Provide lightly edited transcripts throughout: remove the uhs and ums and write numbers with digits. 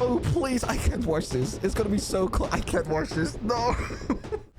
Oh, please, I can't watch this. It's gonna be so close. I can't watch this. No.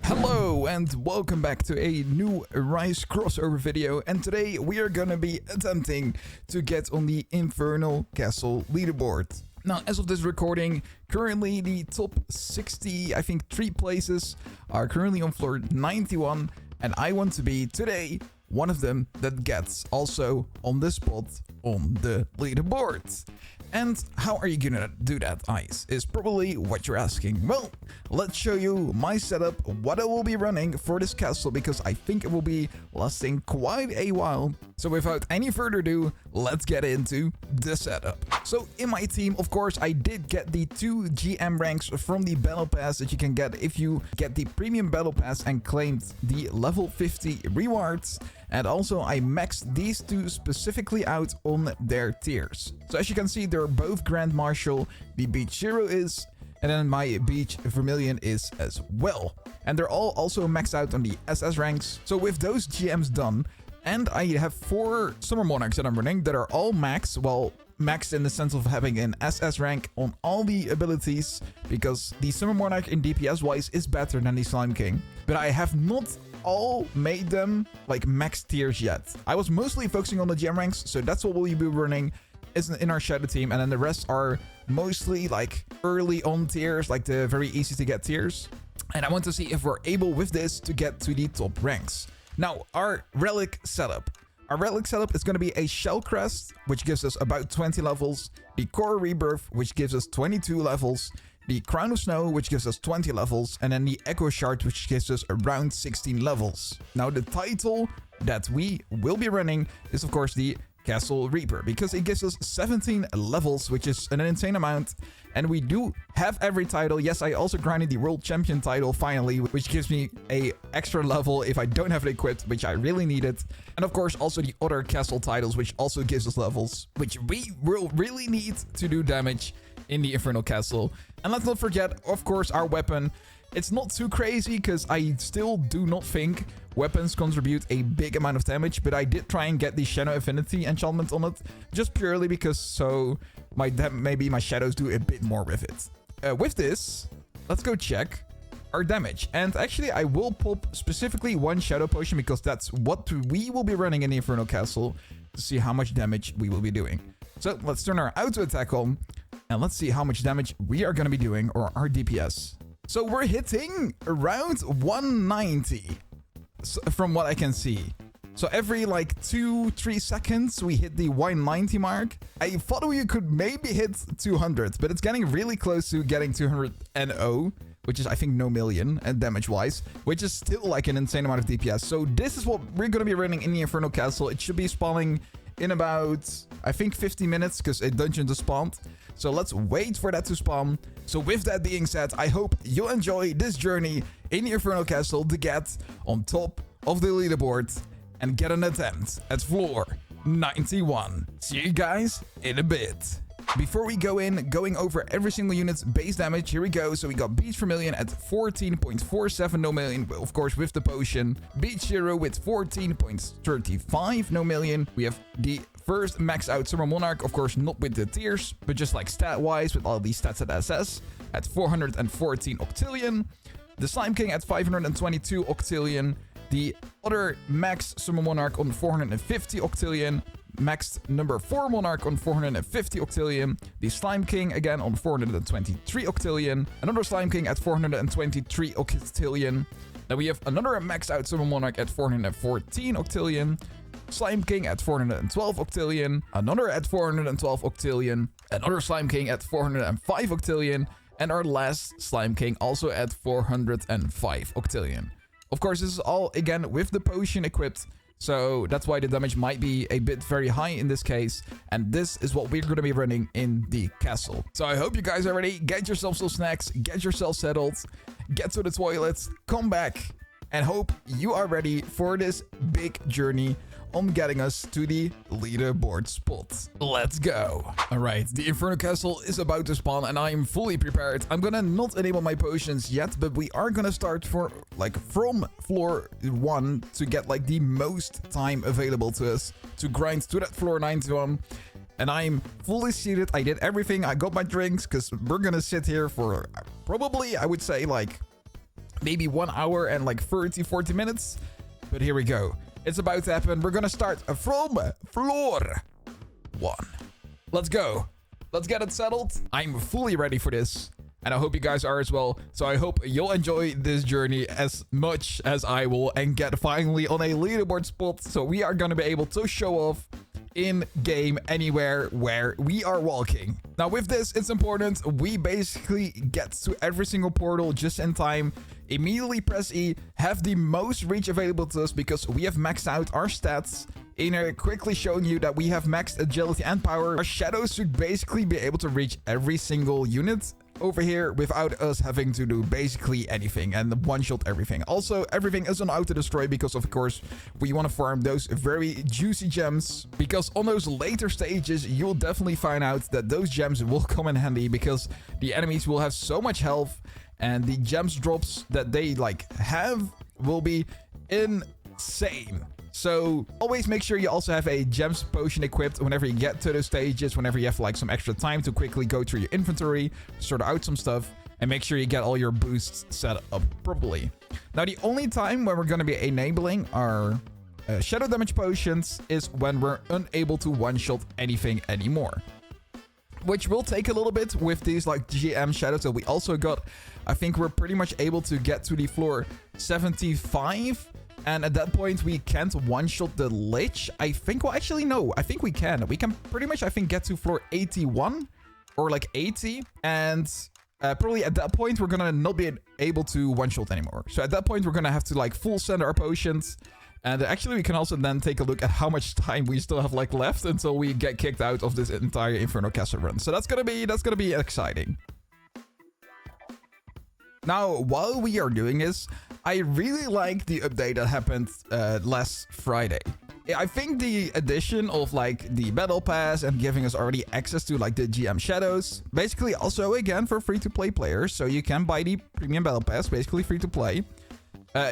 Hello and welcome back to a new Arise Crossover video. And today we are gonna be attempting to get on the Infernal Castle leaderboard. Now, as of this recording, currently the top 60, I think 3 places are currently on floor 91. And I want to be today one of them that gets also on the spot on the leaderboard. And how are you gonna do that, Ice, is probably what you're asking. Well, let's show you my setup, what I will be running for this castle, because I think it will be lasting quite a while. So without any further ado, let's get into the setup. So in my team, of course, I did get the 2 GM ranks from the battle pass that you can get if you get the premium battle pass and claimed the level 50 rewards. And also I maxed these 2 specifically out on their tiers. So as you can see, they're both Grand Marshal, the Beach Hero is, and then my Beach Vermilion is as well. And they're all also maxed out on the SS ranks. So with those GMs done, and I have 4 Summer Monarchs that I'm running that are all maxed, well, maxed in the sense of having an SS rank on all the abilities, because the Summer Monarch in DPS wise is better than the Slime King. But I have not all made them like max tiers yet. I was mostly focusing on the gem ranks, so that's what we'll be running in our shadow team, and then the rest are mostly like early on tiers, like the very easy to get tiers. And I want to see if we're able with this to get to the top ranks. Now, our relic setup. Our relic setup is going to be a Shell Crest, which gives us about 20 levels, the Core Rebirth, which gives us 22 levels, the Crown of Snow, which gives us 20 levels, and then the Echo Shard, which gives us around 16 levels. Now, the title that we will be running is, of course, the Castle Reaper, because it gives us 17 levels, which is an insane amount. And we do have every title. Yes, I also grinded the World Champion title finally, which gives me a extra level if I don't have it equipped, which I really need it. And of course, also the other castle titles, which also gives us levels, which we will really need to do damage in the Infernal Castle. And let's not forget, of course, our weapon. It's not too crazy, because I still do not think weapons contribute a big amount of damage, but I did try and get the Shadow Affinity enchantment on it, just purely because so maybe my shadows do a bit more with it. With this, let's go check our damage. And actually, I will pop specifically 1 Shadow Potion, because that's what we will be running in the Infernal Castle, to see how much damage we will be doing. So let's turn our auto attack on, and let's see how much damage we are going to be doing, or our DPS. So we're hitting around 190 from what I can see. So every like 2-3 seconds we hit the 190 mark. I thought we could maybe hit 200, but it's getting really close to getting 200 NO, which is I think no million and damage wise, which is still like an insane amount of DPS. So this is what we're going to be running in the Infernal Castle. It should be spawning in about, I think, 50 minutes, because a dungeon just spawned. So let's wait for that to spawn. So with that being said, I hope you enjoy this journey in the Infernal Castle to get on top of the leaderboard and get an attempt at floor 91. See you guys in a bit. Before we going over every single unit's base damage, here we go. So we got Beach Vermilion at 14.47 no million, of course with the potion. Beach Hero with 14.35 no million. We have the first max out Summer Monarch, of course not with the tiers, but just like stat wise with all these stats at SS at 414 octillion. The Slime King at 522 octillion. The other max Summer Monarch on 450 octillion. Maxed number 4 Monarch on 450 octillion. The Slime King again on 423 octillion. Another Slime King at 423 octillion. Then we have another maxed out Summer Monarch at 414 octillion. Slime King at 412 octillion. Another at 412 octillion. Another Slime King at 405 octillion. And our last Slime King also at 405 octillion. Of course, this is all again with the potion equipped. So that's why the damage might be a bit very high in this case. And this is what we're going to be running in the castle. So I hope you guys are ready. Get yourself some snacks. Get yourself settled. Get to the toilets. Come back. And hope you are ready for this big journey on getting us to the leaderboard spot. Let's go. All right, the Infernal Castle is about to spawn and I am fully prepared. I'm gonna not enable my potions yet, but we are gonna start from floor 1 to get like the most time available to us to grind to that floor 91. And I'm fully seated. I did everything. I got my drinks because we're gonna sit here for probably, I would say, like maybe 1 hour and like 40 minutes. But here we go. It's about to happen. We're gonna start from floor 1. Let's go. Let's get it settled. I'm fully ready for this. And I hope you guys are as well. So I hope you'll enjoy this journey as much as I will and get finally on a leaderboard spot. So we are going to be able to show off in game anywhere where we are walking. Now with this, it's important we basically get to every single portal just in time, immediately press E, have the most reach available to us because we have maxed out our stats. In here, quickly showing you that we have maxed agility and power. Our shadows should basically be able to reach every single unit over here without us having to do basically anything and one-shot everything. Also, everything is on auto-destroy because, of course, we want to farm those very juicy gems, because on those later stages, you'll definitely find out that those gems will come in handy because the enemies will have so much health and the gems drops that they like have will be insane. So always make sure you also have a gems potion equipped whenever you get to those stages, whenever you have like some extra time to quickly go through your inventory, sort out some stuff, and make sure you get all your boosts set up properly. Now, the only time when we're going to be enabling our shadow damage potions is when we're unable to one-shot anything anymore, which will take a little bit with these like GM shadows that we also got. I think we're pretty much able to get to the floor 75. And at that point, we can't one-shot the Lich. I think, well, actually, no. I think we can. We can pretty much, I think, get to floor 81 or like 80. And probably at that point, we're going to not be able to one-shot anymore. So at that point, we're going to have to like full send our potions. And actually, we can also then take a look at how much time we still have like left until we get kicked out of this entire Infernal Castle run. So that's gonna be exciting. Now, while we are doing this, I really like the update that happened last Friday. I think the addition of like the battle pass and giving us already access to like the GM shadows, basically also again for free-to-play players, so you can buy the premium battle pass, basically free-to-play.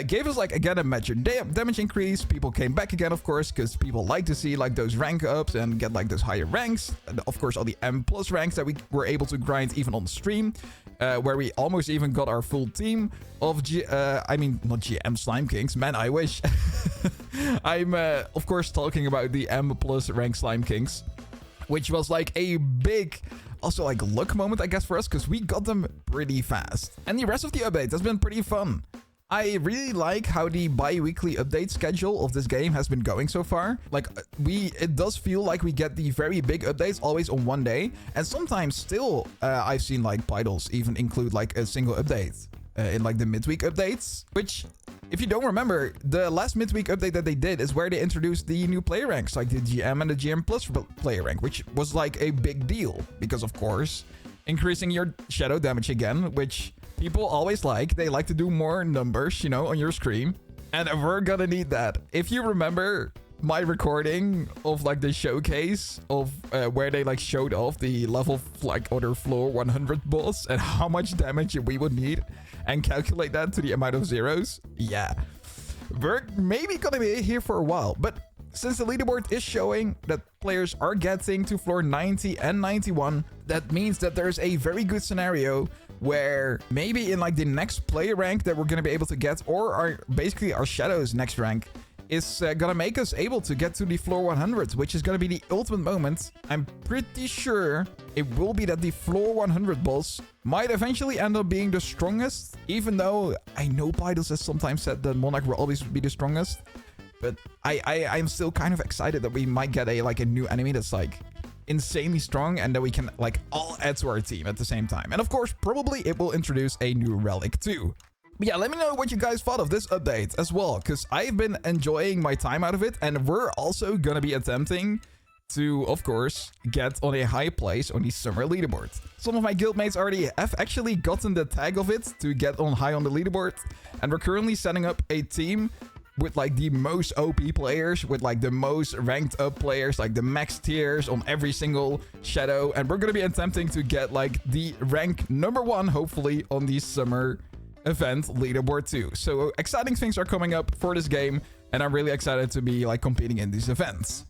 Gave us like again a major damage increase. People came back again, of course, because people like to see like those rank ups and get like those higher ranks. And of course, all the M+ ranks that we were able to grind even on the stream, where we almost even got our full team of I mean, not GM Slime Kings. Man, I wish. I'm of course talking about the M+ rank Slime Kings, which was like a big, also like luck moment, I guess, for us, because we got them pretty fast. And the rest of the update has been pretty fun. I really like how the bi-weekly update schedule of this game has been going so far. Like, it does feel like we get the very big updates always on one day. And sometimes still, I've seen like Pydos even include like a single update in like the midweek updates. Which, if you don't remember, the last midweek update that they did is where they introduced the new player ranks, like the GM and the GM Plus player rank, which was like a big deal. Because, of course, increasing your shadow damage again, which people always like. They like to do more numbers, you know, on your screen. And we're gonna need that. If you remember my recording of like the showcase of where they like showed off the level like other floor 100 boss and how much damage we would need and calculate that to the amount of zeros. Yeah, we're maybe gonna be here for a while. But since the leaderboard is showing that players are getting to floor 90 and 91, that means that there's a very good scenario where maybe in like the next player rank that we're going to be able to get, or basically our shadows next rank, is going to make us able to get to the floor 100, which is going to be the ultimate moment. I'm pretty sure it will be that the floor 100 boss might eventually end up being the strongest, even though I know Pydos has sometimes said that Monarch will always be the strongest. But I'm still kind of excited that we might get a new enemy that's like insanely strong and that we can like all add to our team at the same time. And of course, probably it will introduce a new relic too. But yeah, let me know what you guys thought of this update as well, because I've been enjoying my time out of it, and we're also gonna be attempting to, of course, get on a high place on the summer leaderboard. Some of my guildmates already have actually gotten the tag of it to get on high on the leaderboard, and we're currently setting up a team with like the most OP players, with like the most ranked up players, like the max tiers on every single shadow. And we're gonna be attempting to get like the rank #1, hopefully, on the summer event leaderboard too. So exciting things are coming up for this game, and I'm really excited to be like competing in these events.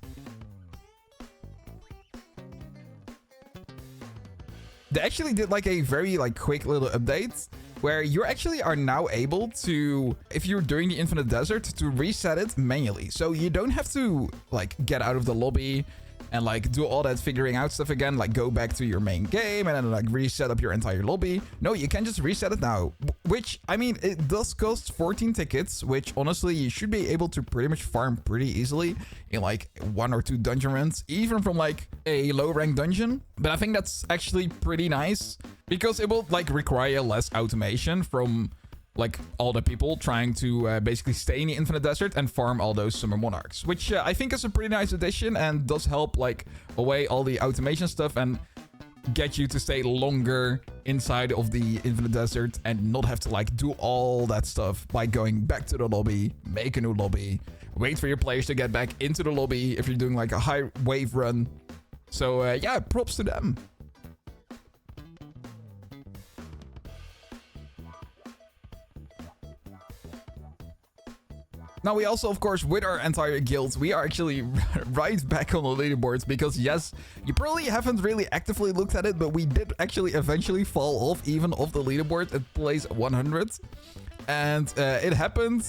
they actually did like a very like quick little update where you actually are now able to, if you're doing the Infinite Desert, to reset it manually. So you don't have to like get out of the lobby and like do all that figuring out stuff again, like go back to your main game and then like reset up your entire lobby. No, you can just reset it now, which, I mean, it does cost 14 tickets, which honestly you should be able to pretty much farm pretty easily in like 1 or 2 dungeon runs, even from like a low rank dungeon. But I think that's actually pretty nice because it will like require less automation from like all the people trying to basically stay in the Infinite Desert and farm all those Summer Monarchs, which I think is a pretty nice addition and does help like away all the automation stuff and get you to stay longer inside of the Infinite Desert and not have to like do all that stuff by going back to the lobby, make a new lobby, wait for your players to get back into the lobby if you're doing like a high wave run. So yeah, props to them. Now, we also, of course, with our entire guild, we are actually right back on the leaderboards because, yes, you probably haven't really actively looked at it, but we did actually eventually fall off even off the leaderboard at place 100. And it happened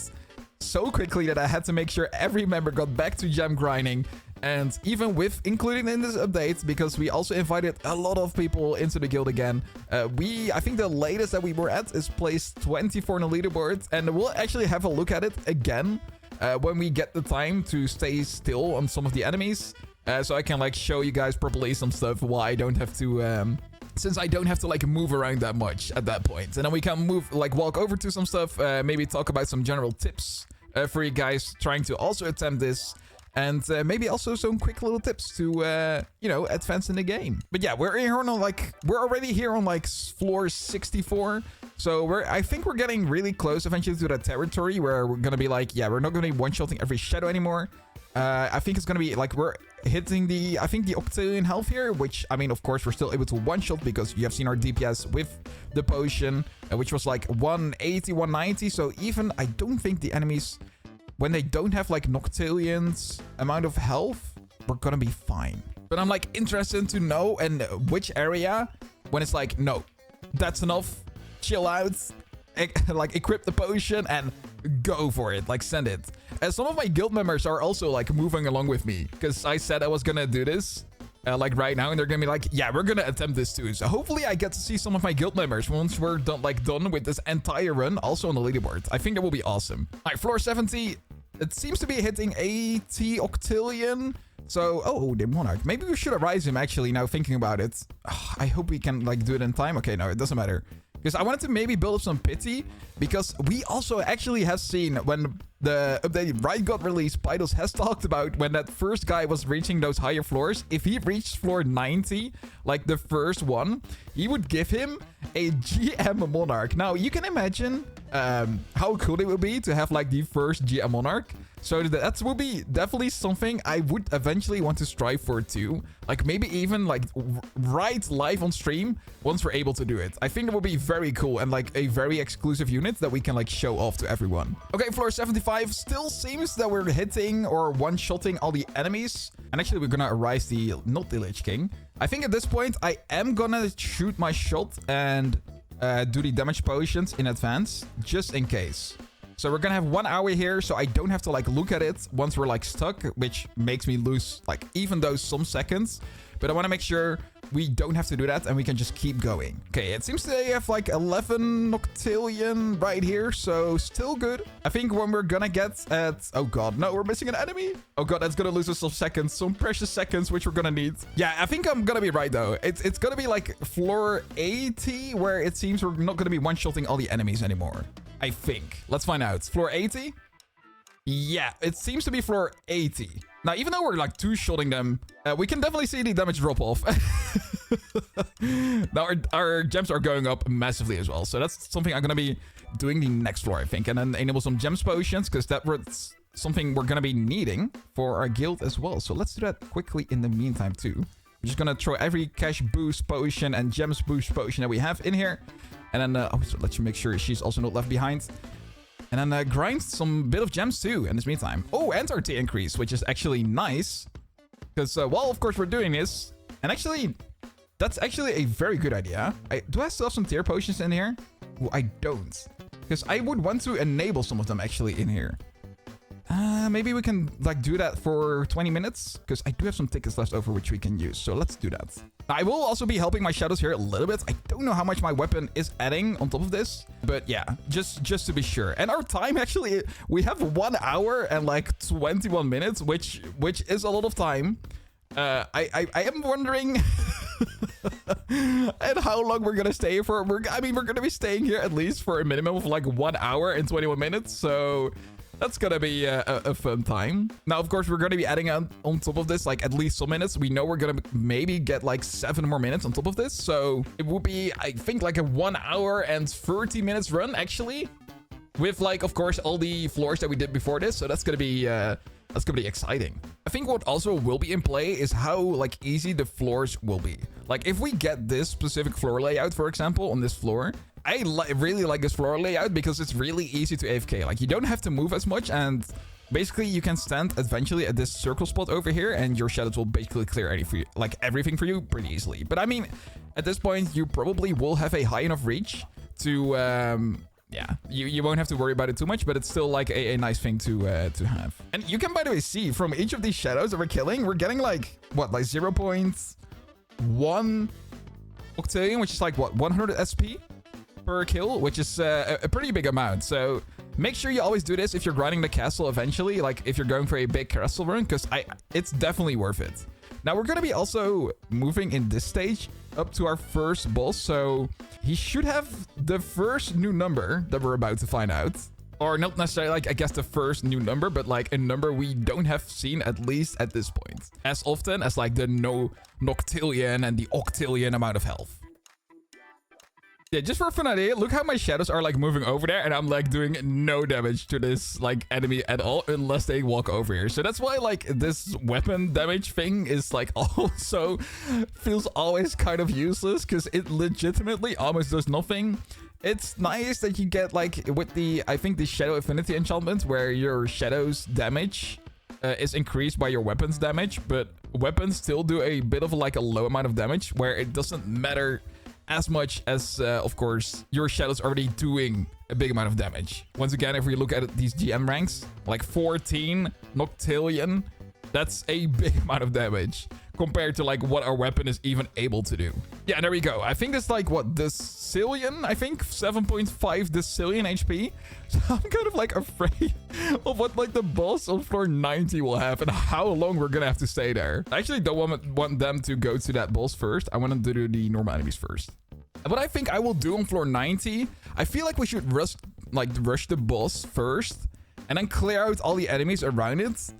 so quickly that I had to make sure every member got back to gem grinding. And even with including in this update, because we also invited a lot of people into the guild again, I think the latest that we were at is place 24 on the leaderboard, and we'll actually have a look at it again when we get the time to stay still on some of the enemies, so I can like show you guys properly some stuff while I don't have to since I don't have to like move around that much at that point. And then we can walk over to some stuff, maybe talk about some general tips for you guys trying to also attempt this. And maybe also some quick little tips to, you know, advance in the game. But yeah, we're already here on like floor 64. So I think we're getting really close eventually to that territory where we're gonna be like, yeah, we're not gonna be one-shotting every shadow anymore. I think it's gonna be like we're hitting the octillion health here, which, I mean, of course, we're still able to one-shot because you have seen our DPS with the potion, which was like 180, 190. So even I don't think the enemies, when they don't have like Noctillion's amount of health, we're gonna be fine. But I'm like interested to know in which area when it's like, no, that's enough, chill out, like equip the potion and go for it, like send it. As some of my guild members are also like moving along with me because I said I was gonna do this like right now, and they're gonna be like, yeah, we're gonna attempt this too. So hopefully I get to see some of my guild members once we're done with this entire run also on the leaderboard. I think that will be awesome. All right, floor 70, it seems to be hitting 80 octillion. So, oh, the Monarch. Maybe we should Arise him actually, now thinking about it. I hope we can like do it in time. Okay, no, it doesn't matter. Because I wanted to maybe build up some pity, because we also actually have seen when the updated Ride got released, Pydos has talked about when that first guy was reaching those higher floors, if he reached floor 90, like the first one, he would give him a GM Monarch. Now, you can imagine how cool it would be to have like the first GM Monarch. So that will be definitely something I would eventually want to strive for too. Like maybe even like right live on stream once we're able to do it. I think it would be very cool and like a very exclusive unit that we can like show off to everyone. Okay, floor 75 still seems that we're hitting or one-shotting all the enemies. And actually we're gonna Arise not the Lich King. I think at this point I am gonna shoot my shot and do the damage potions in advance just in case. So we're gonna have 1 hour here, so I don't have to like look at it once we're like stuck, which makes me lose like even those some seconds. But I want to make sure we don't have to do that and we can just keep going. Okay, it seems they have like 11 Noctillion right here, so still good. I think when we're gonna get at... Oh god, no, we're missing an enemy. Oh god, that's gonna lose us some seconds, some precious seconds, which we're gonna need. Yeah, I think I'm gonna be right though. It's gonna be like floor 80, where it seems we're not gonna be one-shotting all the enemies anymore. I think. Let's find out. Floor 80? Yeah, it seems to be floor 80. Now, even though we're like two-shotting them, we can definitely see the damage drop off. Now, our gems are going up massively as well. So that's something I'm going to be doing the next floor, I think. And then enable some gems potions, because that's something we're going to be needing for our guild as well. So let's do that quickly in the meantime, too. I'm just going to throw every cash boost potion and gems boost potion that we have in here. And then, so let's make sure she's also not left behind. And then grind some bit of gems too in this meantime. Oh, and our T increase, which is actually nice. Because, well, of course we're doing this. And actually, That's actually a very good idea. Do I still have some tier potions in here? Well, I don't. Because I would want to enable some of them actually in here. Maybe we can like do that for 20 minutes. Because I do have some tickets left over which we can use. So let's do that. I will also be helping my shadows here a little bit. I don't know how much my weapon is adding on top of this. But yeah, just to be sure. And our time actually, we have 1 hour and like 21 minutes, which is a lot of time. I am wondering and how long we're gonna stay for. We're gonna be staying here at least for a minimum of like 1 hour and 21 minutes. So that's gonna be a fun time. Now, of course, we're gonna be adding on top of this like at least some minutes. We know we're gonna maybe get like 7 more minutes on top of this. So it will be, I think, like a 1 hour and 30 minutes run actually, with like, of course, all the floors that we did before this. So that's gonna be exciting. I think what also will be in play is how like easy the floors will be. Like if we get this specific floor layout, for example, on this floor, I really like this floor layout because it's really easy to AFK. Like you don't have to move as much, and basically you can stand eventually at this circle spot over here and your shadows will basically clear everything for you pretty easily. But I mean, at this point, you probably will have a high enough reach to yeah, you won't have to worry about it too much, but it's still like a nice thing to have. And you can, by the way, see from each of these shadows that we're killing, we're getting like, what, like 0.1 octillion, which is like, what, 100 SP per kill, which is a pretty big amount. So make sure you always do this if you're grinding the castle eventually, like if you're going for a big castle run, because it's definitely worth it. Now, we're going to be also moving in this stage up to our first boss, so he should have the first new number that we're about to find out. Or not necessarily, like, I guess the first new number, but like a number we don't have seen, at least at this point, as often as like the noctillion and the octillion amount of health. Yeah, just for a fun idea, look how my shadows are like moving over there, and I'm like doing no damage to this like enemy at all unless they walk over here. So that's why like this weapon damage thing is like also feels always kind of useless, because it legitimately almost does nothing. It's nice that you get like with the, I think, the Shadow Affinity enchantment, where your shadows damage is increased by your weapons damage, but weapons still do a bit of like a low amount of damage, where it doesn't matter as much as, of course, your shadow's already doing a big amount of damage. Once again, if we look at these GM ranks, like 14 noctillion, that's a big amount of damage compared to like what our weapon is even able to do. Yeah, there we go. I think it's like, what, decillion? I think 7.5 decillion HP. So I'm kind of like afraid of what like the boss on floor 90 will have and how long we're gonna have to stay there. I actually don't want them to go to that boss first. I want them to do the normal enemies first. And what I think I will do on floor 90, I feel like we should rush the boss first and then clear out all the enemies around it.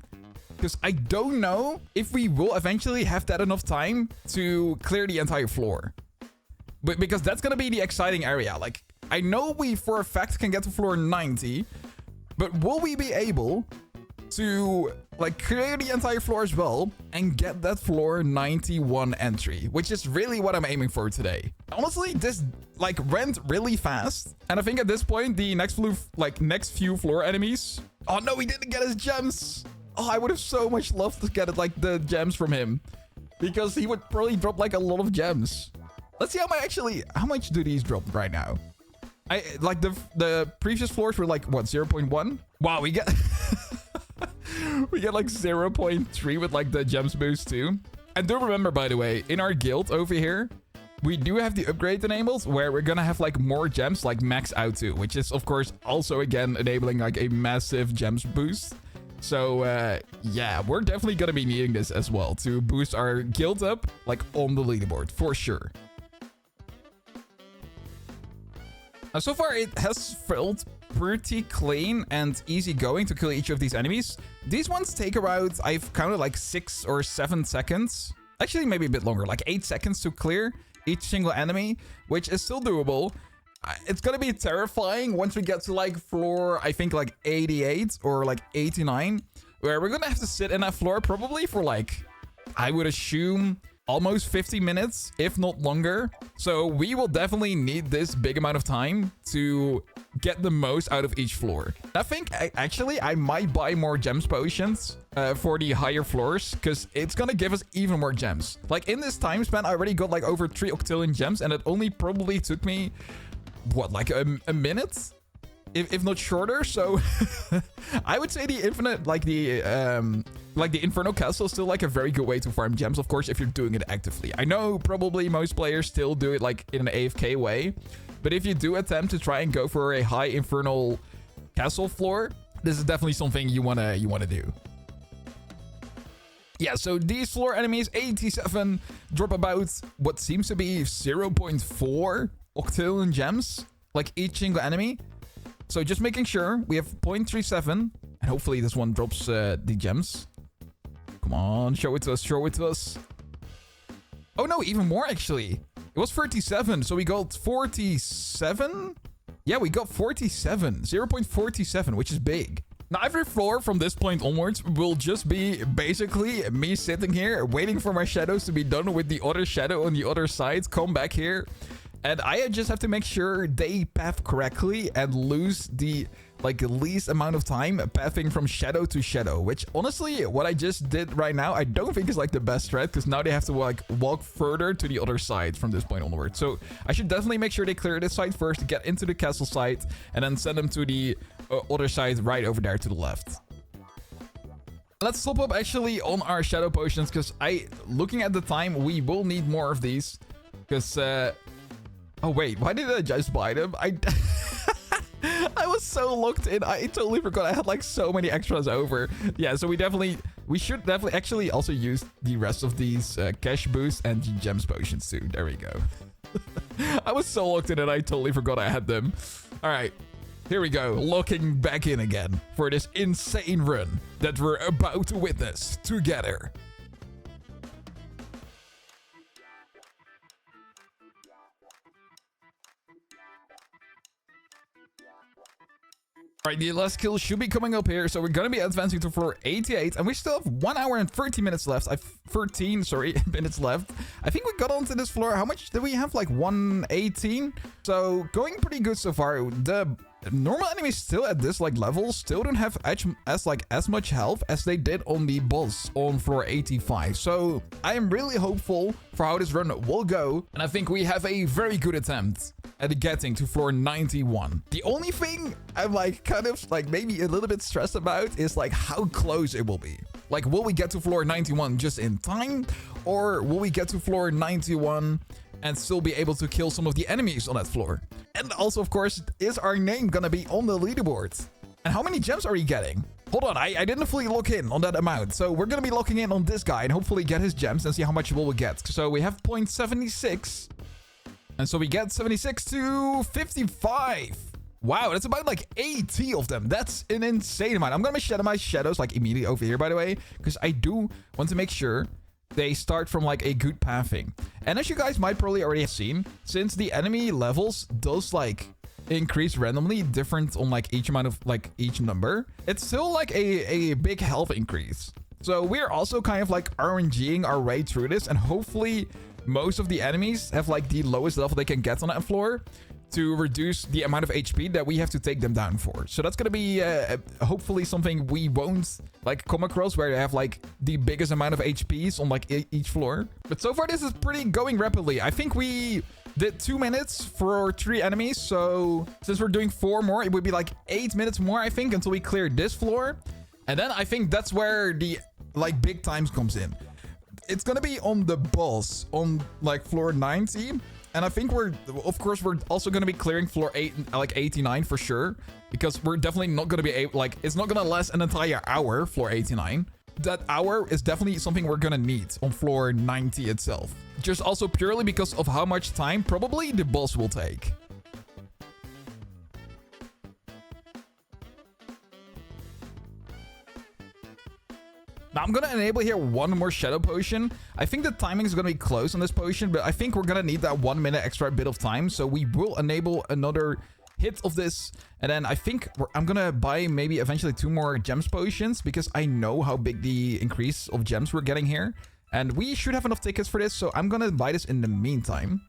Because I don't know if we will eventually have that enough time to clear the entire floor. But because that's going to be the exciting area. Like, I know we for a fact can get to floor 90, but will we be able to like clear the entire floor as well and get that floor 91 entry, which is really what I'm aiming for today. Honestly, this like went really fast. And I think at this point, the next few floor enemies... Oh no, we didn't get his gems. Oh, I would have so much loved to get like the gems from him, because he would probably drop like a lot of gems. Let's see how much do these drop right now? I like the previous floors were like, what, 0.1? Wow, we get we get like 0.3 with like the gems boost too. And do remember, by the way, in our guild over here, we do have the upgrade enabled where we're gonna have like more gems like max out too, which is of course also again enabling like a massive gems boost. So, yeah, we're definitely going to be needing this as well to boost our guild up, like, on the leaderboard, for sure. Now, so far, it has felt pretty clean and easy going to kill each of these enemies. These ones take around, I've counted, like, 6 or 7 seconds. Actually, maybe a bit longer, like 8 seconds to clear each single enemy, which is still doable. It's gonna be terrifying once we get to like floor, I think like 88 or like 89, where we're gonna have to sit in that floor probably for like, I would assume, almost 50 minutes, if not longer. So we will definitely need this big amount of time to get the most out of each floor. I think actually I might buy more gems potions for the higher floors, because it's gonna give us even more gems. Like, in this time span, I already got like over 3 octillion gems, and it only probably took me, what, like a minute? If not shorter. So I would say the infinite, like the Infernal Castle is still like a very good way to farm gems, of course, if you're doing it actively. I know probably most players still do it like in an AFK way, but if you do attempt to try and go for a high Infernal Castle floor, this is definitely something you wanna do. Yeah, so these floor enemies, 87, drop about what seems to be 0.4 octillion gems, like each single enemy. So just making sure we have 0.37, and hopefully this one drops the gems. Come on, show it to us, show it to us. Oh no, even more actually. It was 37, so we got 47? Yeah, we got 47, 0.47, which is big. Now, every floor from this point onwards will just be basically me sitting here waiting for my shadows to be done with the other shadow on the other side, come back here. And I just have to make sure they path correctly and lose the least amount of time pathing from shadow to shadow, which honestly, what I just did right now, I don't think is like the best strat, because now they have to like walk further to the other side from this point onward. So I should definitely make sure they clear this side first to get into the castle side, and then send them to the other side right over there to the left. Let's stop up actually on our shadow potions, because looking at the time, we will need more of these, because oh wait, why did I just buy them? I was so locked in. I totally forgot I had like so many extras over. Yeah, so we should definitely actually also use the rest of these cash boosts and the gems potions too. There we go. I was so locked in and I totally forgot I had them. All right, here we go. Locking back in again for this insane run that we're about to witness together. Alright, the last kill should be coming up here, so we're gonna be advancing to floor 88, and we still have 1 hour and 30 minutes left. 13 minutes left. I think we got onto this floor. How much did we have? Like 118? So going pretty good so far. The normal enemies still at this like level still don't have as much health as they did on the boss on floor 85. So I am really hopeful for how this run will go, and I think we have a very good attempt at getting to floor 91. The only thing I'm like kind of like maybe a little bit stressed about is like how close it will be. Like, will we get to floor 91 just in time, or will we get to floor 91 and still be able to kill some of the enemies on that floor? And also, of course, is our name gonna be on the leaderboard? And how many gems are we getting? Hold on, I didn't fully lock in on that amount. So we're gonna be locking in on this guy and hopefully get his gems and see how much we'll get. So we have 0.76. And so we get 76 to 55. Wow, that's about like 80 of them. That's an insane amount. I'm gonna shadow my shadows like immediately over here, by the way, because I do want to make sure they start from like a good pathing. And as you guys might probably already have seen, since the enemy levels does like increase randomly different on like each amount of like each number, it's still like a big health increase. So we're also kind of like RNGing our way through this, and hopefully most of the enemies have like the lowest level they can get on that floor to reduce the amount of HP that we have to take them down for. So that's gonna be hopefully something we won't like come across, where they have like the biggest amount of HPs on like each floor. But so far this is pretty going rapidly. I think we did 2 minutes for 3 enemies, so since we're doing 4 more, it would be like 8 minutes more, I think, until we clear this floor. And then I think that's where the like big times comes in. It's gonna be on the boss on like floor 90, and I think we're also gonna be clearing floor 89 for sure, because we're definitely not gonna be able, like, it's not gonna last an entire hour. Floor 89, that hour is definitely something we're gonna need on floor 90 itself, just also purely because of how much time probably the boss will take. Now, I'm going to enable here 1 more shadow potion. I think the timing is going to be close on this potion, but I think we're going to need that 1 minute extra bit of time. So we will enable another hit of this. And then I think I'm going to buy maybe eventually 2 more gems potions, because I know how big the increase of gems we're getting here. And we should have enough tickets for this. So I'm going to buy this in the meantime.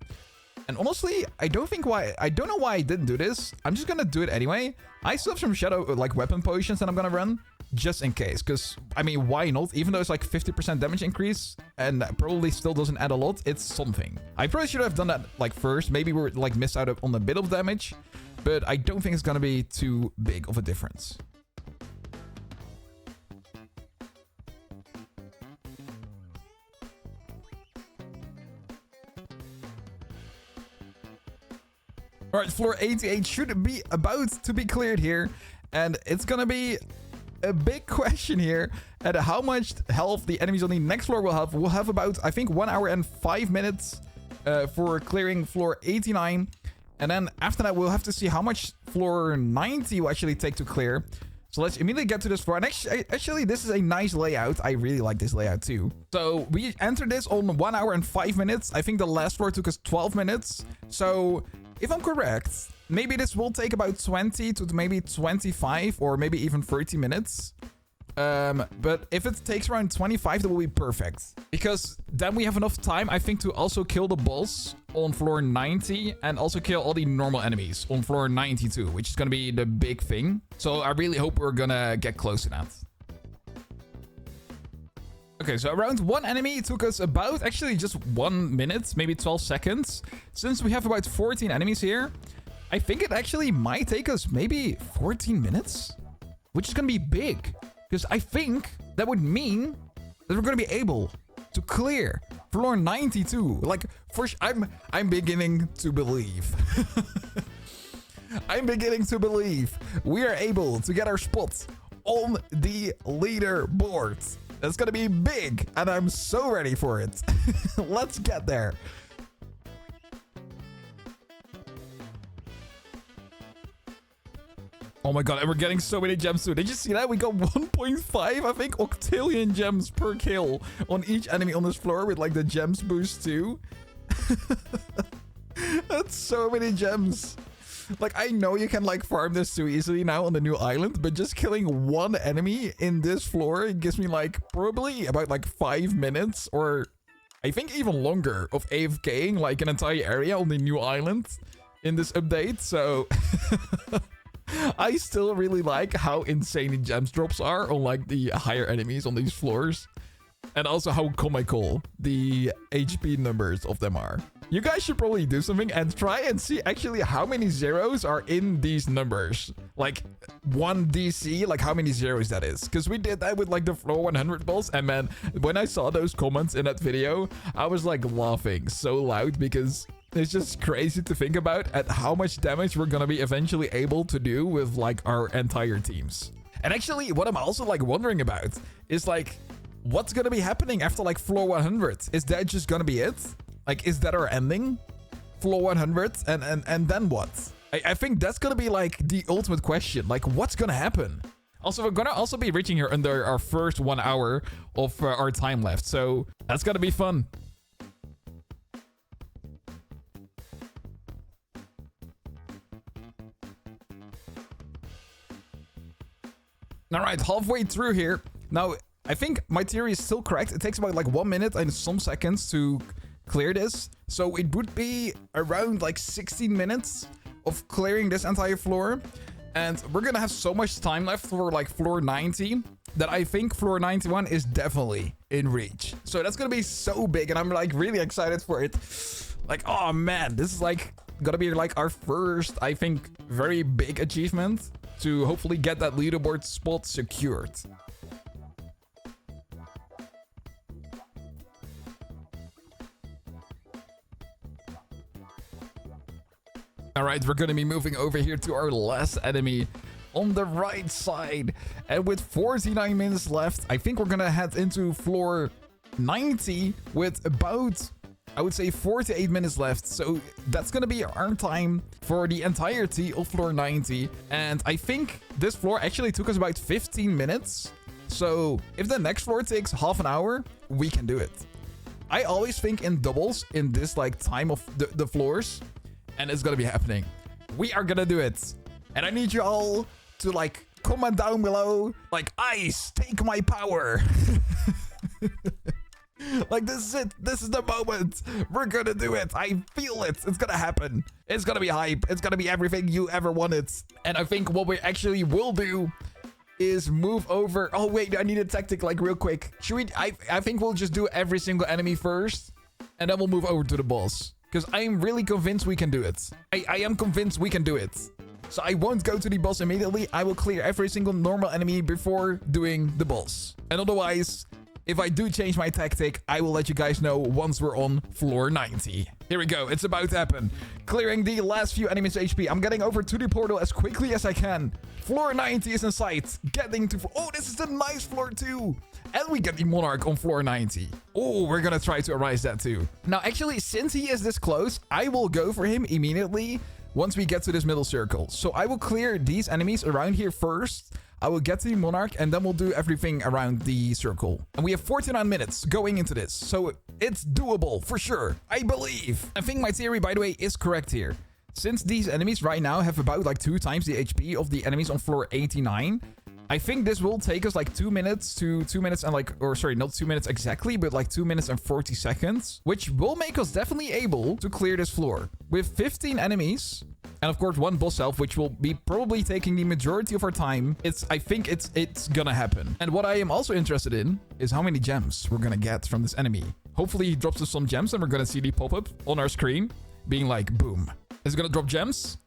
And honestly, I don't know why I didn't do this. I'm just going to do it anyway. I still have some shadow like weapon potions that I'm going to run. just in case. Because, I mean, why not? Even though it's like 50% damage increase and probably still doesn't add a lot, it's something. I probably should have done that like first. Maybe we're like missed out on a bit of damage, but I don't think it's gonna be too big of a difference. All right, floor 88 should be about to be cleared here. And it's going to be a big question here at how much health the enemies on the next floor will have. We'll have about, I think, 1 hour and 5 minutes for clearing floor 89. And then after that, we'll have to see how much floor 90 will actually take to clear. So let's immediately get to this floor. And actually, this is a nice layout. I really like this layout too. So we entered this on 1 hour and 5 minutes. I think the last floor took us 12 minutes. So if I'm correct, maybe this will take about 20 to maybe 25 or maybe even 30 minutes. But if it takes around 25, that will be perfect. Because then we have enough time, I think, to also kill the boss on floor 90 and also kill all the normal enemies on floor 92, which is going to be the big thing. So I really hope we're going to get close to that. Okay, so around one enemy took us about actually just 1 minute, maybe 12 seconds. Since we have about 14 enemies here, I think it actually might take us maybe 14 minutes, which is going to be big. Because I think that would mean that we're going to be able to clear floor 92. Like, I'm beginning to believe. I'm beginning to believe we are able to get our spot on the leaderboard. That's going to be big, and I'm so ready for it. Let's get there. Oh my god, and we're getting so many gems too. Did you see that? We got 1.5, I think, octillion gems per kill on each enemy on this floor with like the gems boost too. That's so many gems. Like, I know you can like farm this too easily now on the new island, but just killing one enemy in this floor gives me like probably about like 5 minutes or I think even longer of AFKing like an entire area on the new island in this update. So I still really like how insane the gems drops are on like the higher enemies on these floors. And also how comical the HP numbers of them are. You guys should probably do something and try and see actually how many zeros are in these numbers. Like 1 DC, like how many zeros that is. Because we did that with like the floor 100 boss. And man, when I saw those comments in that video, I was like laughing so loud because it's just crazy to think about at how much damage we're going to be eventually able to do with like our entire teams. And actually what I'm also like wondering about is like, what's going to be happening after like floor 100? Is that just going to be it? Like, is that our ending? Floor 100? And then what? I think that's going to be like the ultimate question. Like, what's going to happen? Also, we're going to also be reaching here under our first 1 hour of our time left. So that's going to be fun. All right, halfway through here. Now, I think my theory is still correct. It takes about like 1 minute and some seconds to clear this. So it would be around like 16 minutes of clearing this entire floor. And we're going to have so much time left for like floor 90 that I think floor 91 is definitely in reach. So that's going to be so big. And I'm like really excited for it. Like, oh man, this is like going to be like our first, I think, very big achievement to hopefully get that leaderboard spot secured. All right, we're going to be moving over here to our last enemy on the right side. And with 49 minutes left, I think we're going to head into floor 90 with about, I would say, 48 minutes left. So that's going to be our time for the entirety of floor 90. And I think this floor actually took us about 15 minutes. So if the next floor takes half an hour, we can do it. I always think in doubles in this like time of the floors. And it's gonna be happening. We are gonna do it. And I need you all to like comment down below. Like, ice, take my power. Like, this is it. This is the moment. We're gonna do it. I feel it. It's gonna happen. It's gonna be hype. It's gonna be everything you ever wanted. And I think what we actually will do is move over. Oh, wait, I need a tactic like real quick. Should we? I think we'll just do every single enemy first, and then we'll move over to the boss. Because I'm really convinced we can do it. I am convinced we can do it. So I won't go to the boss immediately. I will clear every single normal enemy before doing the boss. And otherwise, if I do change my tactic, I will let you guys know once we're on floor 90. Here we go. It's about to happen. Clearing the last few enemies' HP. I'm getting over to the portal as quickly as I can. Floor 90 is in sight. Getting to... Oh, this is a nice floor too. And we get the Monarch on floor 90. Oh, we're gonna try to Arise that too. Now, actually, since he is this close, I will go for him immediately once we get to this middle circle. So I will clear these enemies around here first. I will get to the Monarch, and then we'll do everything around the circle. And we have 49 minutes going into this, so it's doable for sure. I believe. I think my theory, by the way, is correct here. Since these enemies right now have about like 2 times the HP of the enemies on floor 89, I think this will take us like 2 minutes to 2 minutes and like, or sorry, not 2 minutes exactly, but like 2 minutes and 40 seconds, which will make us definitely able to clear this floor with 15 enemies. And of course, one boss elf, which will be probably taking the majority of our time. I think it's gonna happen. And what I am also interested in is how many gems we're gonna get from this enemy. Hopefully he drops us some gems and we're gonna see the pop-up on our screen being like, boom. Is it gonna drop gems?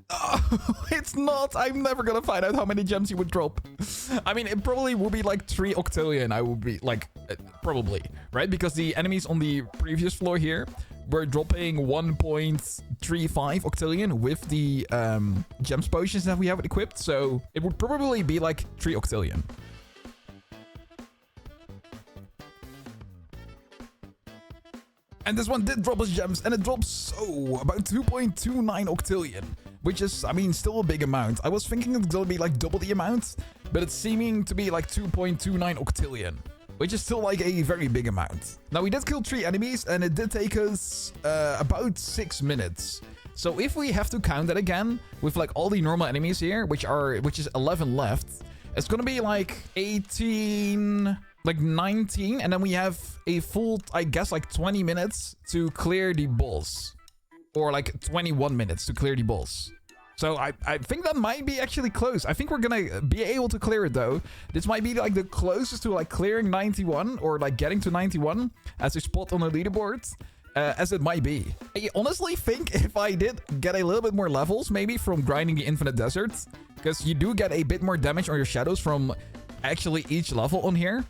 Oh, it's not. I'm never gonna find out how many gems he would drop. I mean, it probably will be like 3 octillion. I would be like, probably, right? Because the enemies on the previous floor here were dropping 1.35 octillion with the gems potions that we have equipped. So it would probably be like 3 octillion. And this one did drop us gems, and it drops so about 2.29 octillion, which is, I mean, still a big amount. I was thinking it's gonna be like double the amount, but it's seeming to be like 2.29 octillion, which is still like a very big amount. Now, we did kill 3 enemies, and it did take us about 6 minutes. So if we have to count it again with like all the normal enemies here, which is 11 left, it's gonna be like 18... like 19, and then we have a full, I guess, like 20 minutes to clear the boss. Or like 21 minutes to clear the boss. So I think that might be actually close. I think we're gonna be able to clear it though. This might be like the closest to like clearing 91 or like getting to 91 as a spot on the leaderboard. As it might be. I honestly think if I did get a little bit more levels, maybe from grinding the Infinite Desert, because you do get a bit more damage on your shadows from actually each level on here.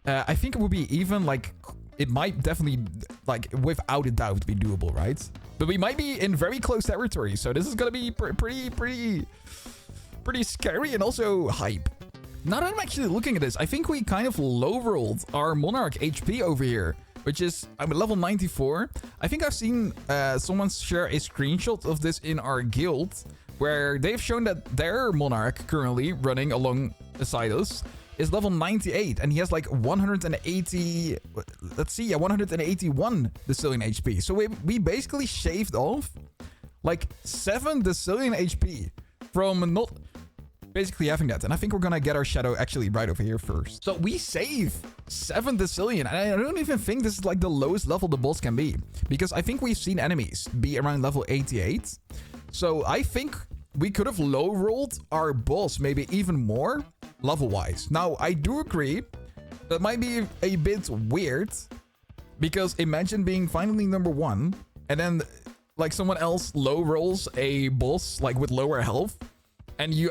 I think it would be even like, it might definitely, like, without a doubt be doable, right? But we might be in very close territory, so this is gonna be pretty scary and also hype. Now that I'm actually looking at this, I think we kind of low-rolled our Monarch HP over here, which is, I'm at level 94. I think I've seen someone share a screenshot of this in our guild, where they've shown that their Monarch currently running alongside us is level 98, and he has like 180, let's see, yeah, 181 decillion HP. So we basically shaved off like 7 decillion HP from not basically having that. And I think we're gonna get our shadow actually right over here first. So we save 7 decillion, and I don't even think this is like the lowest level the boss can be, because I think we've seen enemies be around level 88. So I think we could have low rolled our boss maybe even more level-wise. Now, I do agree that might be a bit weird, because imagine being finally number 1 and then like someone else low rolls a boss like with lower health, and you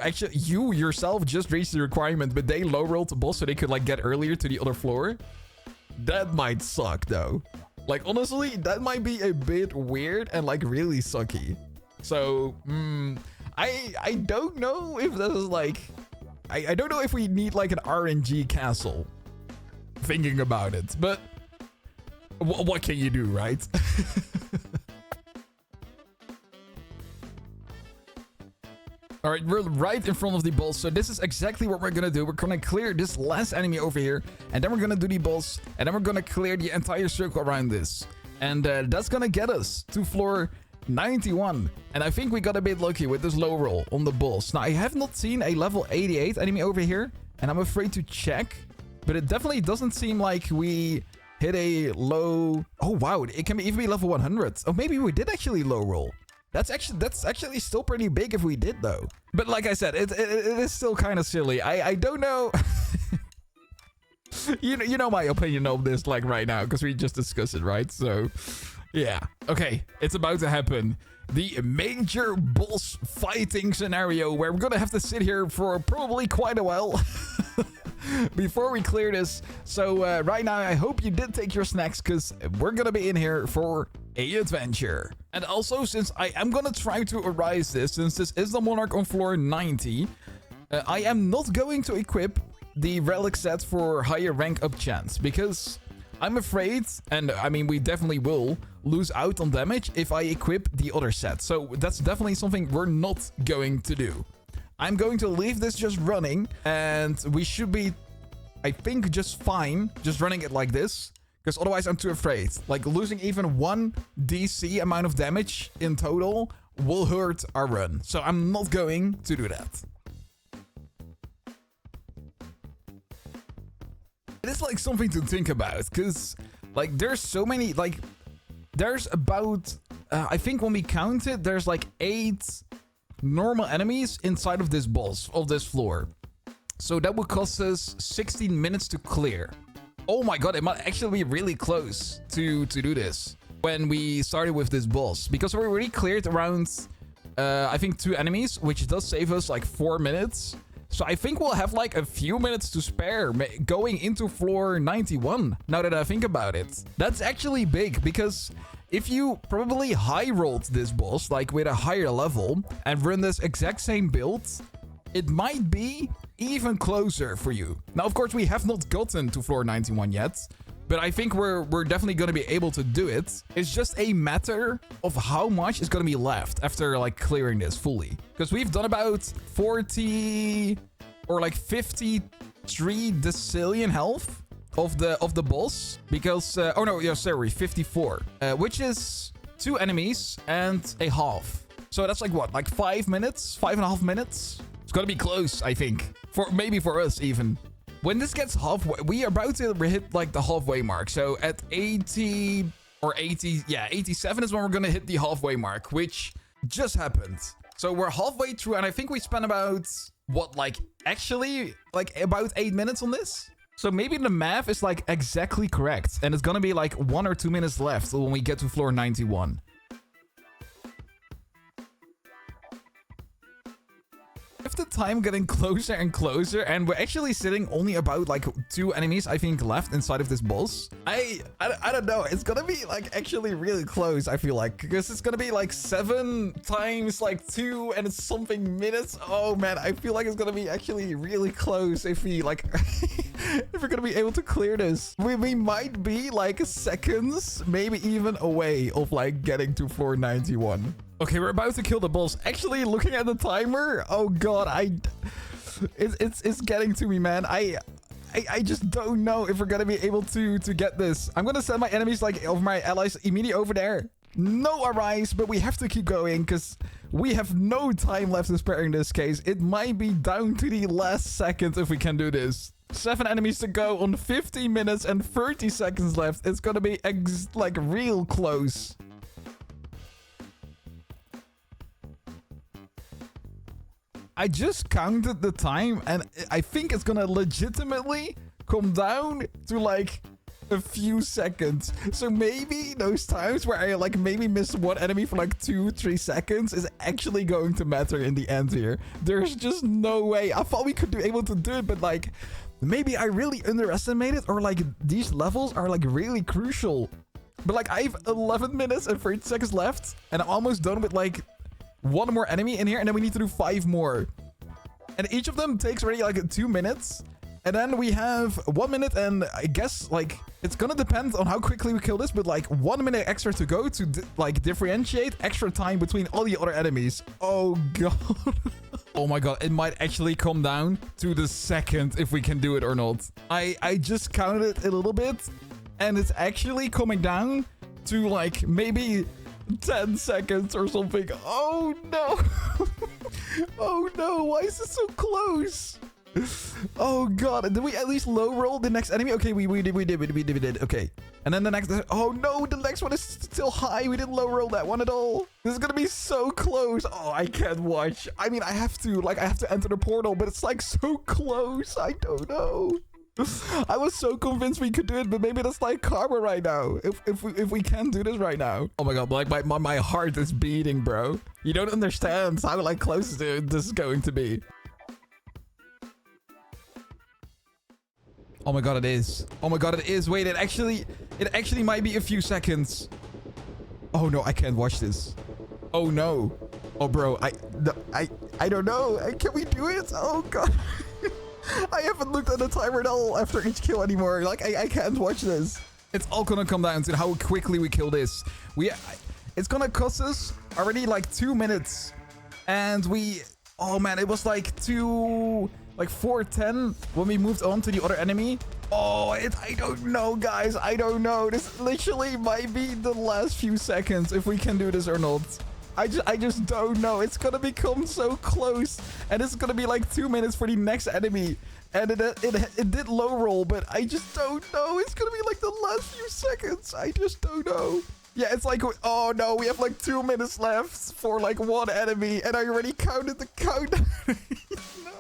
yourself just reached the requirement, but they low rolled the boss so they could like get earlier to the other floor. That might suck though. Like honestly, that might be a bit weird and like really sucky. So I don't know if this is like, I don't know if we need like an RNG castle, thinking about it, but what can you do, right? All right, we're right in front of the boss, so this is exactly what we're gonna do. We're gonna clear this last enemy over here, and then we're gonna do the boss, and then we're gonna clear the entire circle around this. And that's gonna get us to floor 91, and I think we got a bit lucky with this low roll on the boss. Now, I have not seen a level 88 enemy over here, and I'm afraid to check, but it definitely doesn't seem like we hit a low... Oh, wow, it can even be level 100. Oh, maybe we did actually low roll. That's actually still pretty big if we did though. But like I said, it is still kind of silly. I don't know. you know my opinion of this like right now because we just discussed it, right? So yeah. Okay, it's about to happen. The major boss fighting scenario where we're gonna have to sit here for probably quite a while before we clear this. So right now, I hope you did take your snacks because we're gonna be in here for a adventure. And also, since I am gonna try to arise this, since this is the Monarch on floor 90, I am not going to equip the relic set for higher rank up chance because I'm afraid, and I mean we definitely will lose out on damage if I equip the other set. So that's definitely something we're not going to do. I'm going to leave this just running, and we should be, I think, just fine just running it like this, because otherwise I'm too afraid. Like losing even 1 DC amount of damage in total will hurt our run. So I'm not going to do that. It is like something to think about, because like there's so many, like there's about, I think when we count it, there's like 8 normal enemies inside of this boss, of this floor. So that would cost us 16 minutes to clear. Oh my god, it might actually be really close to do this when we started with this boss, because we already cleared around, I think 2 enemies, which does save us like 4 minutes. So I think we'll have like a few minutes to spare going into floor 91, now that I think about it. That's actually big, because if you probably high rolled this boss, like with a higher level, and run this exact same build, it might be even closer for you. Now, of course, we have not gotten to floor 91 yet, but I think we're definitely going to be able to do it. It's just a matter of how much is going to be left after like clearing this fully. Because we've done about 40 or like 53 decillion health of the boss. Because, oh no, yeah, sorry, 54. Which is 2 enemies and a half. So that's like what, like 5 minutes? 5.5 minutes? It's going to be close, I think. Maybe for us even. When this gets halfway, we are about to hit like the halfway mark. So at 80 or 80, yeah, 87 is when we're going to hit the halfway mark, which just happened. So we're halfway through, and I think we spent about, what, like, actually, like, about 8 minutes on this? So maybe the math is, like, exactly correct, and it's going to be, like, 1 or 2 minutes left when we get to floor 91. With the time getting closer and closer, and we're actually sitting only about like 2 enemies, I think, left inside of this boss. I don't know. It's gonna be like actually really close, I feel like, because it's gonna be like 7 times like 2 and it's something minutes. Oh man, I feel like it's gonna be actually really close if we like if we're gonna be able to clear this. We might be like seconds, maybe even away of like getting to floor 91. Okay, we're about to kill the boss. Actually, looking at the timer, oh god, it's getting to me, man. I just don't know if we're gonna be able to get this. I'm gonna send my enemies, like, of my allies immediately over there. No Arise, but we have to keep going because we have no time left to spare in this case. It might be down to the last second if we can do this. 7 enemies to go on 50 minutes and 30 seconds left. It's gonna be like real close. I just counted the time, and I think it's gonna legitimately come down to like a few seconds. So maybe those times where I like maybe missed 1 enemy for like 2-3 seconds is actually going to matter in the end here. There's just no way. I thought we could be able to do it, but like maybe I really underestimated, or like these levels are like really crucial. But like I have 11 minutes and 30 seconds left, and I'm almost done with like 1 more enemy in here, and then we need to do 5 more. And each of them takes already like 2 minutes. And then we have 1 minute, and I guess like it's gonna depend on how quickly we kill this, but like 1 minute extra to go to like differentiate extra time between all the other enemies. Oh god. Oh my god, it might actually come down to the second if we can do it or not. I just counted it a little bit, and it's actually coming down to like maybe 10 seconds or something. Oh no. Oh no, why is it so close? Oh god, did we at least low roll the next enemy? Okay, we did. Okay. And then the next, oh no, the next one is still high. We didn't low roll that one at all. This is gonna be so close. Oh, I can't watch. I mean, I have to enter the portal, but it's like so close. I don't know. I was so convinced we could do it, but maybe that's like karma right now. If we can't do this right now. Oh my god, like my heart is beating, bro. You don't understand how like close this is going to be. Oh my god, it is. Oh my god, it is. Wait, it actually might be a few seconds. Oh no, I can't watch this. Oh no. Oh bro, I don't know. Can we do it? Oh god. I haven't looked at the timer at all after each kill anymore. Like I can't watch this. It's all gonna come down to how quickly we kill this. It's gonna cost us already like 2 minutes. And oh man, it was like 4:10 when we moved on to the other enemy. Oh, I don't know, guys. I don't know. This literally might be the last few seconds if we can do this or not. I just don't know. It's gonna become so close, and it's gonna be like 2 minutes for the next enemy. And it did low roll, but I just don't know. It's gonna be like the last few seconds. I just don't know. Yeah, it's like, oh no, we have like 2 minutes left for like one enemy, and I already counted the countdown. No.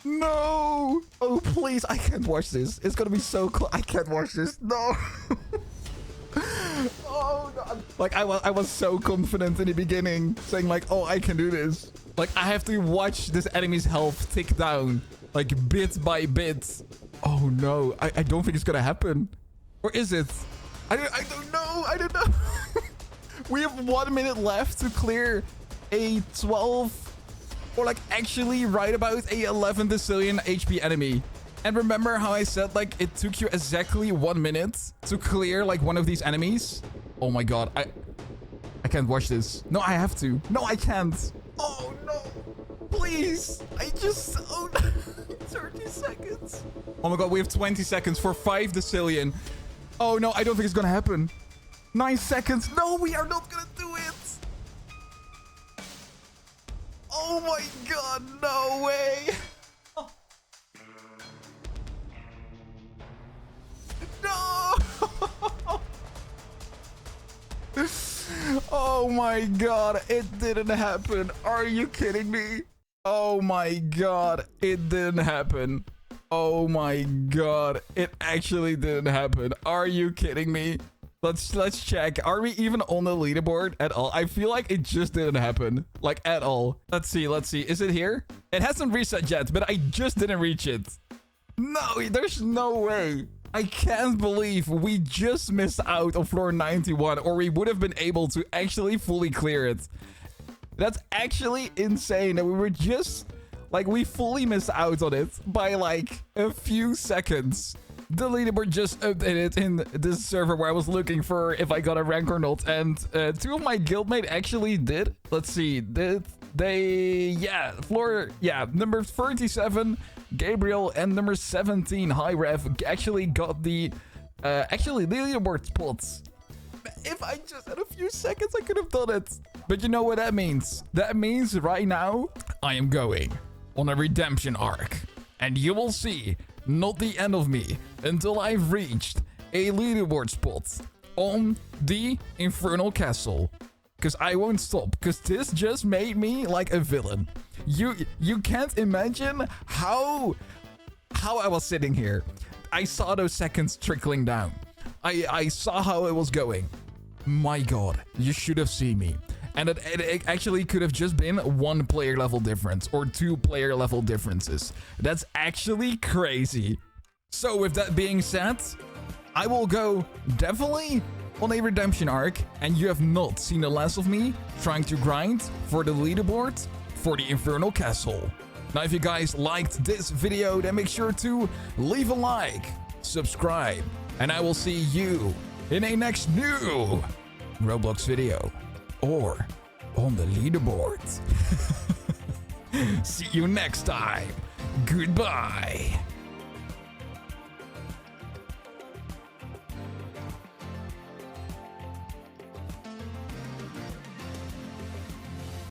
No. Oh, please. I can't watch this. It's going to be so close. I can't watch this. No. Oh, no. Like, I was so confident in the beginning, saying like, oh, I can do this. Like, I have to watch this enemy's health tick down, like bit by bit. Oh, no. I don't think it's going to happen. Or is it? I don't know. I don't know. We have 1 minute left to clear a 12, or like actually right about a 11 decillion HP enemy. And remember how I said like it took you exactly 1 minute to clear like one of these enemies? Oh my god, I can't watch this. No, I have to. No, I can't. Oh no, please. Oh no. 30 seconds. Oh my god, we have 20 seconds for 5 decillion. Oh no, I don't think it's gonna happen. 9 seconds. No, we are not gonna do it. Oh my god, no way. No. Oh my god, it didn't happen. Are you kidding me? Oh my god, it didn't happen. Oh my god, it actually didn't happen. Are you kidding me? Let's check. Are we even on the leaderboard at all? I feel like it just didn't happen. Like at all. Let's see. Is it here? It hasn't reset yet, but I just didn't reach it. No, there's no way. I can't believe we just missed out on floor 91, or we would have been able to actually fully clear it. That's actually insane that we were just like, we fully missed out on it by like a few seconds. The leaderboard just updated in this server where I was looking for if I got a rank or not, and 2 of my guildmates actually did. Let's see, did they? Yeah, number 37, Gabriel, and number 17, High Rev, actually got the leaderboard spots. If I just had a few seconds, I could have done it. But you know what that means? That means right now, I am going on a redemption arc, and you will see not the end of me until I've reached a leaderboard spot on the Infernal Castle. Because I won't stop, because this just made me like a villain. You can't imagine how I was sitting here. I saw those seconds trickling down. I saw how it was going. My god, you should have seen me. And it actually could have just been 1 player level difference or 2 player level differences. That's actually crazy. So with that being said, I will go definitely on a redemption arc, and you have not seen the last of me trying to grind for the leaderboard for the Infernal Castle. Now, if you guys liked this video, then make sure to leave a like, subscribe, and I will see you in a next new Roblox video. Or on the leaderboard. See you next time. Goodbye.